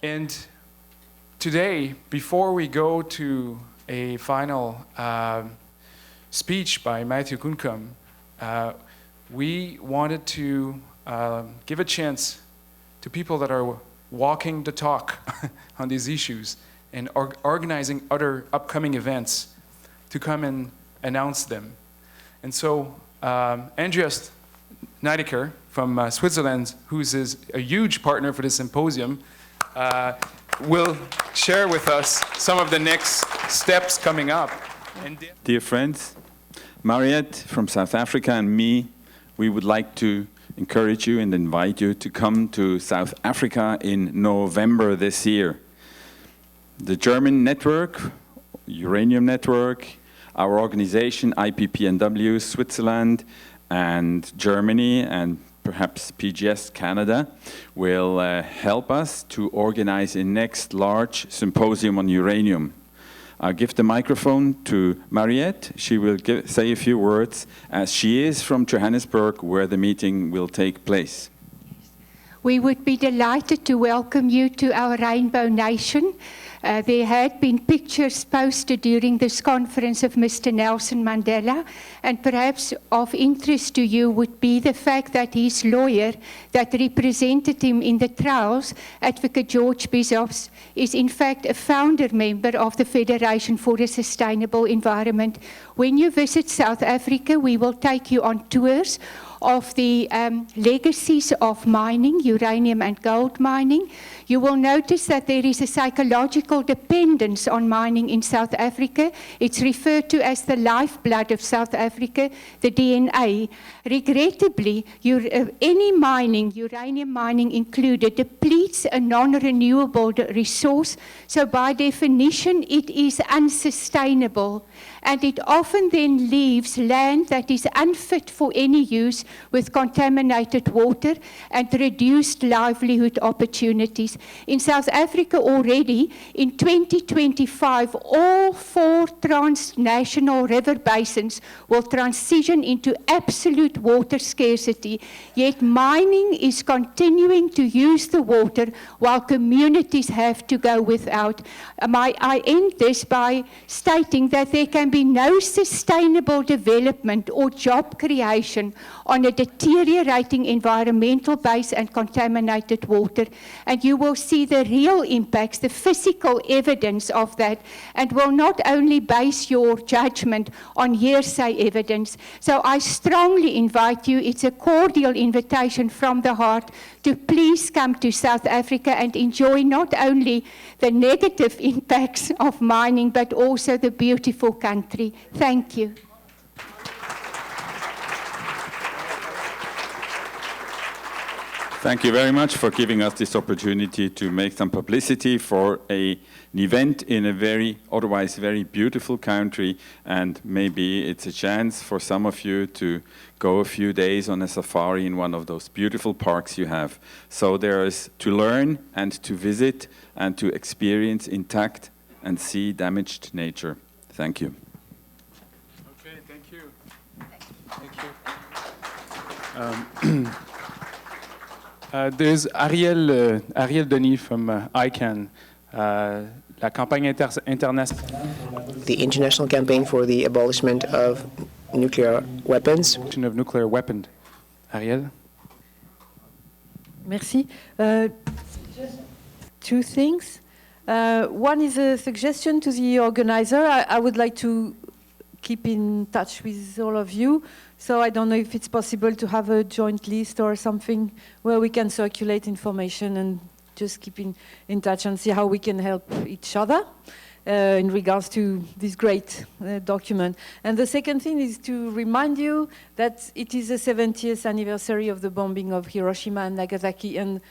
And today, before we go to a final speech by Matthew Kuncum, we wanted to give a chance to people that are walking the talk on these issues and organizing other upcoming events to come and announce them. And so Andreas Neidecker from Switzerland, who's a huge partner for this symposium, will share with us some of the next steps coming up. Dear friends, Mariette from South Africa and me, we would like to encourage you and invite you to come to South Africa in November this year. The German network, Uranium Network, our organization IPPNW Switzerland and Germany and perhaps PGS Canada will help us to organize a next large symposium on uranium. I'll give the microphone to Mariette. She will say a few words as she is from Johannesburg where the meeting will take place. We would be delighted to welcome you to our Rainbow Nation. There had been pictures posted during this conference of Mr. Nelson Mandela, and perhaps of interest to you would be the fact that his lawyer that represented him in the trials, Advocate George Bissops, is in fact a founder member of the Federation for a Sustainable Environment. When you visit South Africa, we will take you on tours of the legacies of mining, uranium and gold mining. You will notice that there is a psychological dependence on mining in South Africa. It's referred to as the lifeblood of South Africa, the DNA. Regrettably, any mining, uranium mining included, depletes a non-renewable resource, so by definition it is unsustainable. And it often then leaves land that is unfit for any use with contaminated water and reduced livelihood opportunities. In South Africa already, in 2025, all 4 transnational river basins will transition into absolute water scarcity, yet mining is continuing to use the water while communities have to go without. I end this by stating that there can be no sustainable development or job creation on a deteriorating environmental base and contaminated water. And you will see the real impacts, the physical evidence of that, and will not only base your judgment on hearsay evidence. So I strongly invite you, it's a cordial invitation from the heart, to please come to South Africa and enjoy not only the negative impacts of mining, but also the beautiful country. Thank you. Thank you very much for giving us this opportunity to make some publicity for an event in a otherwise very beautiful country, and maybe it's a chance for some of you to go a few days on a safari in one of those beautiful parks you have. So there is to learn and to visit and to experience intact and see damaged nature. Thank you. Okay, thank you. Thank you. There's Ariel Denis from ICANN, la campagne internationale. The international campaign for the abolishment of nuclear weapons. Of nuclear weapon. Ariel? Merci. Just 2 things. One is a suggestion to the organizer. I would like to keep in touch with all of you. So I don't know if it's possible to have a joint list or something where we can circulate information and just keep in touch and see how we can help each other in regards to this great document. And the second thing is to remind you that it is the 70th anniversary of the bombing of Hiroshima and Nagasaki, and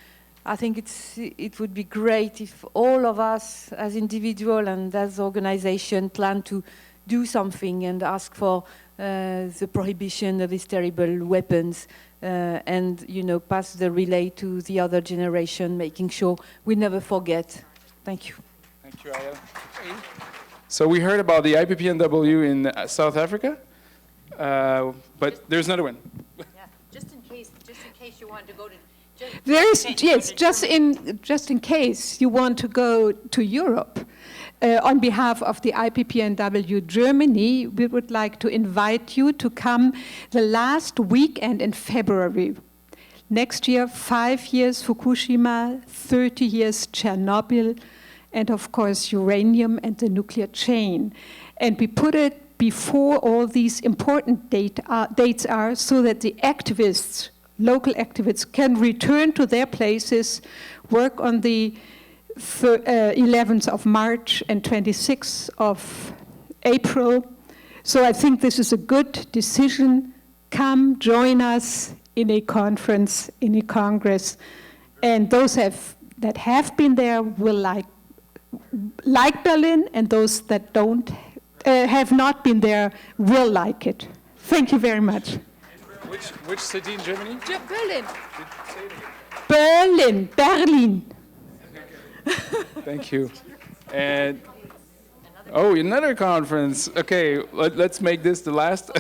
I think it would be great if all of us as individuals and as organization plan to do something and ask for the prohibition of these terrible weapons and, pass the relay to the other generation, making sure we never forget. Thank you. Thank you, Ariel. So we heard about the IPPNW in South Africa, but there's another one. Yeah, just in case you wanted to go to Yes, just in case you want to go to Europe, on behalf of the IPPNW Germany, we would like to invite you to come the last weekend in February. Next year, 5 years Fukushima, 30 years Chernobyl, and of course uranium and the nuclear chain. And we put it before all these important dates are, so that the activists, local activists, can return to their places, work on the 11th of March and 26th of April. So I think this is a good decision. Come, join us in a conference, in a congress. And those that have been there will like Berlin, and those that have not been there will like it. Thank you very much. Which city in Germany? Berlin. Berlin. Thank you. And another conference. Okay, let's make this the last.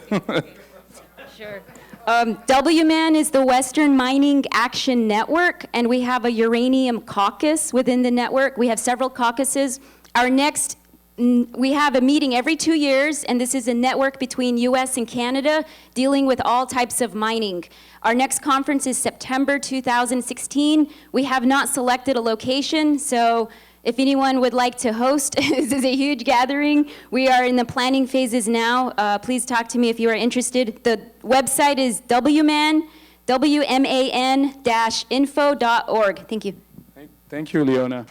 Sure. WMAN is the Western Mining Action Network, and we have a uranium caucus within the network. We have several caucuses. We have a meeting every 2 years, and this is a network between US and Canada dealing with all types of mining. Our next conference is September 2016. We have not selected a location, so if anyone would like to host, this is a huge gathering. We are in the planning phases now. Please talk to me if you are interested. The website is WMAN-info.org. Thank you. Thank you, Leona.